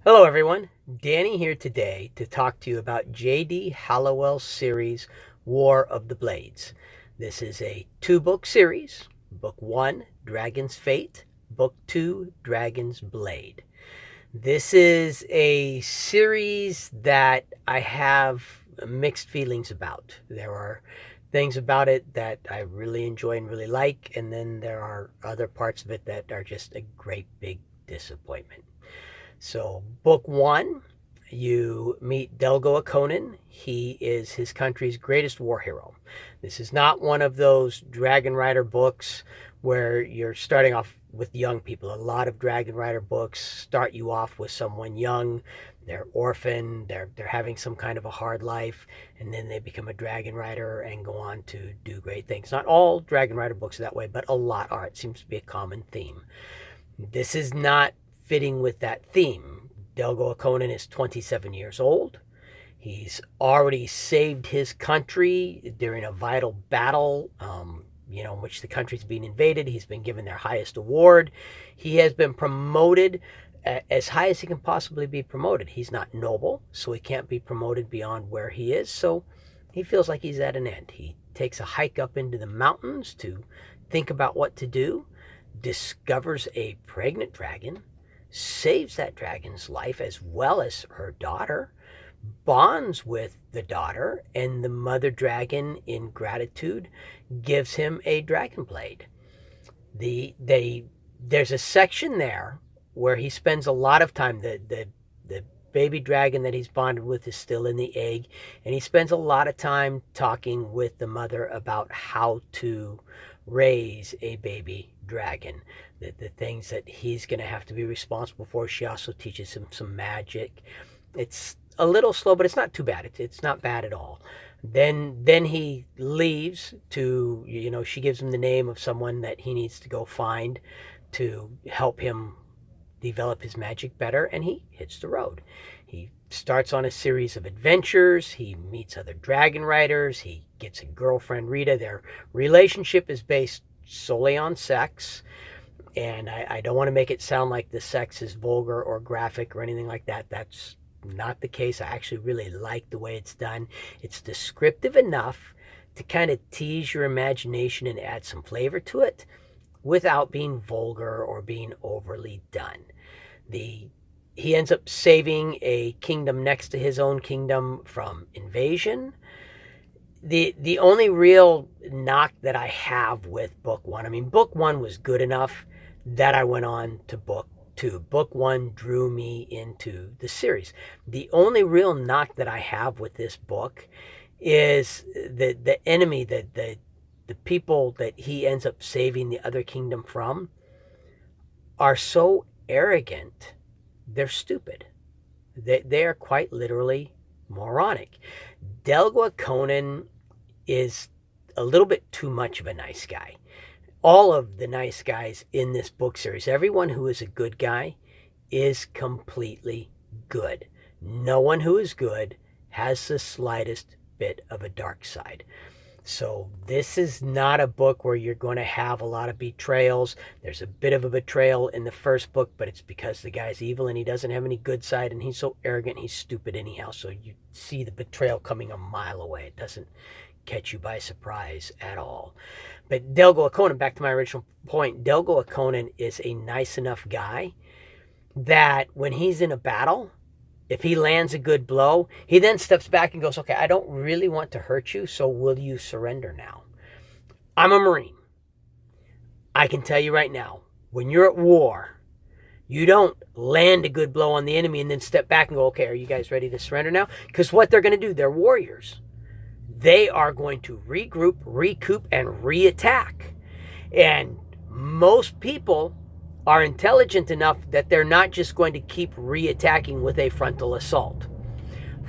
Hello everyone, Danny here today to talk to you about J.D. Hallowell's series War of the Blades. This is a two-book series. Book 1, Dragon's Fate. Book 2, Dragon's Blade. This is a series that I have mixed feelings about. There are things about it that I really enjoy and really like, and then there are other parts of it that are just a great big disappointment. So, book 1, you meet Delgo Conan. He is his country's greatest war hero. This is not one of those Dragon Rider books where you're starting off with young people. A lot of Dragon Rider books start you off with someone young. They're orphaned, they're having some kind of a hard life, and then they become a Dragon Rider and go on to do great things. Not all Dragon Rider books are that way, but a lot are. It seems to be a common theme. This is not fitting with that theme. Delgo Conan is 27 years old. He's already saved his country during a vital battle, in which the country's being invaded. He's been given their highest award. He has been promoted as high as he can possibly be promoted. He's not noble, so he can't be promoted beyond where he is. So he feels like he's at an end. He takes a hike up into the mountains to think about what to do, discovers a pregnant dragon, saves that dragon's life as well as her daughter, bonds with the daughter, and the mother dragon, in gratitude, gives him a dragon blade. There's a section there where he spends a lot of time. The baby dragon that he's bonded with is still in the egg, and he spends a lot of time talking with the mother about how to raise a baby dragon, the things that he's going to have to be responsible for. She also teaches him some magic. It's a little slow, but it's not too bad. It's not bad at all. Then he leaves to, she gives him the name of someone that he needs to go find to help him develop his magic better, and he hits the road. He starts on a series of adventures. He meets other dragon riders. He gets a girlfriend, Rita. Their relationship is based solely on sex, and I don't want to make it sound like the sex is vulgar or graphic or anything like that. That's not the case. I actually really like the way it's done. It's descriptive enough to kind of tease your imagination and add some flavor to it without being vulgar or being overly done. He ends up saving a kingdom next to his own kingdom from invasion. The only real knock that I have with book 1, book 1 was good enough that I went on to book 2. Book 1 drew me into the series. The only real knock that I have with this book is the enemy, the people that he ends up saving the other kingdom from are so arrogant, they're stupid. They are quite literally moronic. Delgo Conan is a little bit too much of a nice guy. All of the nice guys in this book series, everyone who is a good guy, is completely good. No one who is good has the slightest bit of a dark side. So this is not a book where you're going to have a lot of betrayals. There's a bit of a betrayal in the first book, but it's because the guy's evil and he doesn't have any good side, and he's so arrogant, he's stupid anyhow. So you see the betrayal coming a mile away. It doesn't catch you by surprise at all. But Delgo Conan, back to my original point, Delgo Conan is a nice enough guy that when he's in a battle, if he lands a good blow, he then steps back and goes, okay, I don't really want to hurt you, so will you surrender now? I'm a Marine. I can tell you right now, when you're at war, you don't land a good blow on the enemy and then step back and go, okay, are you guys ready to surrender now? Because what they're going to do, they're warriors. They are going to regroup, recoup, and reattack. And most people are intelligent enough that they're not just going to keep reattacking with a frontal assault.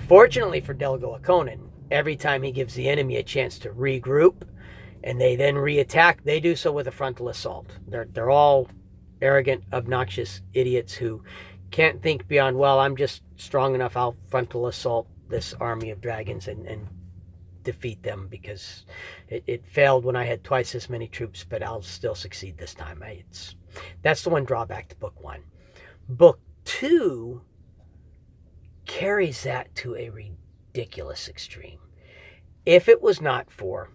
Fortunately for Delgo Conan, every time he gives the enemy a chance to regroup and they then reattack, they do so with a frontal assault. They're all arrogant, obnoxious idiots who can't think beyond, well, I'm just strong enough, I'll frontal assault this army of dragons and defeat them because it failed when I had twice as many troops, but I'll still succeed this time. That's the one drawback to book 1. Book 2 carries that to a ridiculous extreme. If it was not for,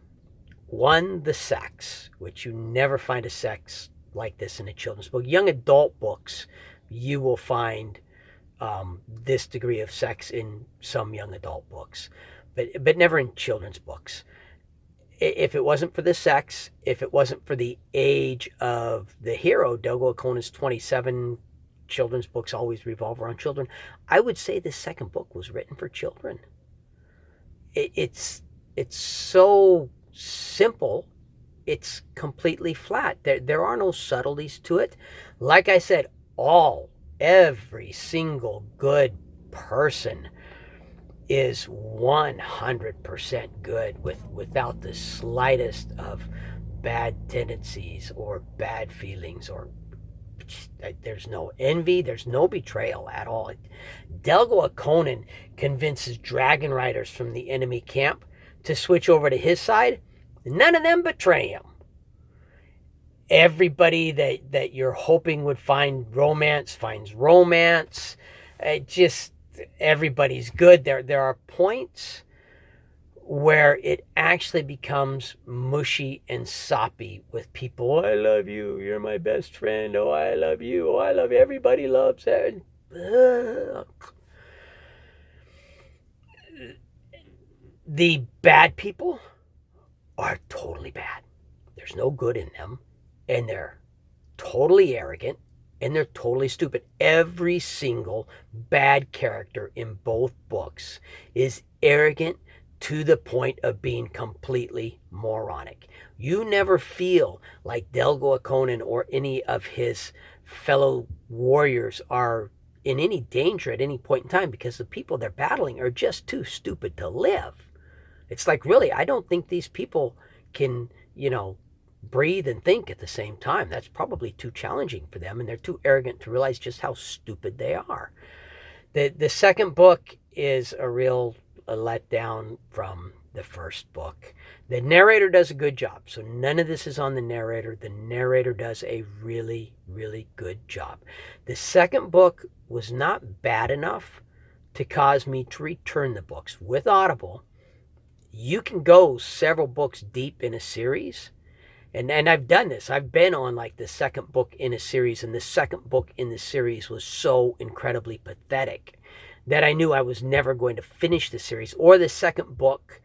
one, the sex, which you never find a sex like this in a children's book. Young adult books, you will find this degree of sex in some young adult books, but never in children's books. If it wasn't for the sex, if it wasn't for the age of the hero, Delgo Akonan's 27 children's books always revolve around children, I would say the second book was written for children. It's so simple, it's completely flat. There are no subtleties to it. Like I said, every single good person is 100% good without the slightest of bad tendencies or bad feelings, or there's no envy, there's no betrayal at all. Delgo Akonan convinces dragon riders from the enemy camp to switch over to his side. None of them betray him. Everybody that you're hoping would find romance finds romance. Everybody's good. There are points where it actually becomes mushy and soppy with people. Oh, I love you. You're my best friend. Oh, I love you. Oh, I love you. Everybody loves that. The bad people are totally bad. There's no good in them. And they're totally arrogant. And they're totally stupid. Every single bad character in both books is arrogant to the point of being completely moronic. You never feel like Delgo Akonan or any of his fellow warriors are in any danger at any point in time, because the people they're battling are just too stupid to live. It's like, really, I don't think these people can, breathe and think at the same time. That's probably too challenging for them, and they're too arrogant to realize just how stupid they are. The second book is a real letdown from the first book. The narrator does a good job, so none of this is on the narrator. The narrator does a really, really good job. The second book was not bad enough to cause me to return the books. With Audible, you can go several books deep in a series. And I've done this. I've been on like the second book in a series, and the second book in the series was so incredibly pathetic that I knew I was never going to finish the series. Or the second book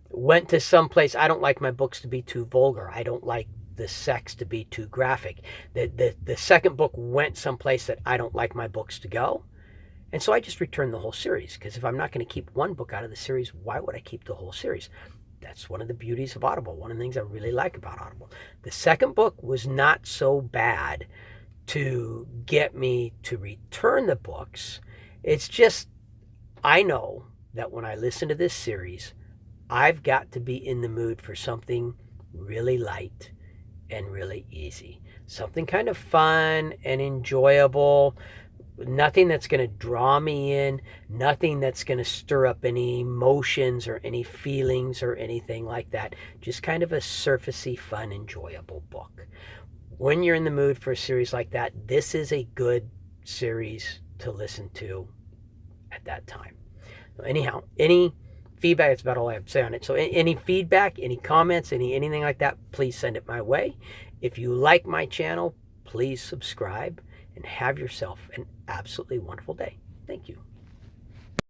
went to some place. I don't like my books to be too vulgar. I don't like the sex to be too graphic. The second book went someplace that I don't like my books to go. And so I just returned the whole series, because if I'm not going to keep one book out of the series, why would I keep the whole series? That's one of the beauties of Audible. One of the things I really like about Audible. The second book was not so bad to get me to return the books. It's just, I know that when I listen to this series, I've got to be in the mood for something really light and really easy. Something kind of fun and enjoyable. Nothing that's going to draw me in, nothing that's going to stir up any emotions or any feelings or anything like that. Just kind of a surfacey, fun, enjoyable book. When you're in the mood for a series like that, this is a good series to listen to at that time. Anyhow, any feedback, that's about all I have to say on it. So any feedback, any comments, anything like that, please send it my way. If you like my channel, please subscribe, and have yourself an absolutely wonderful day.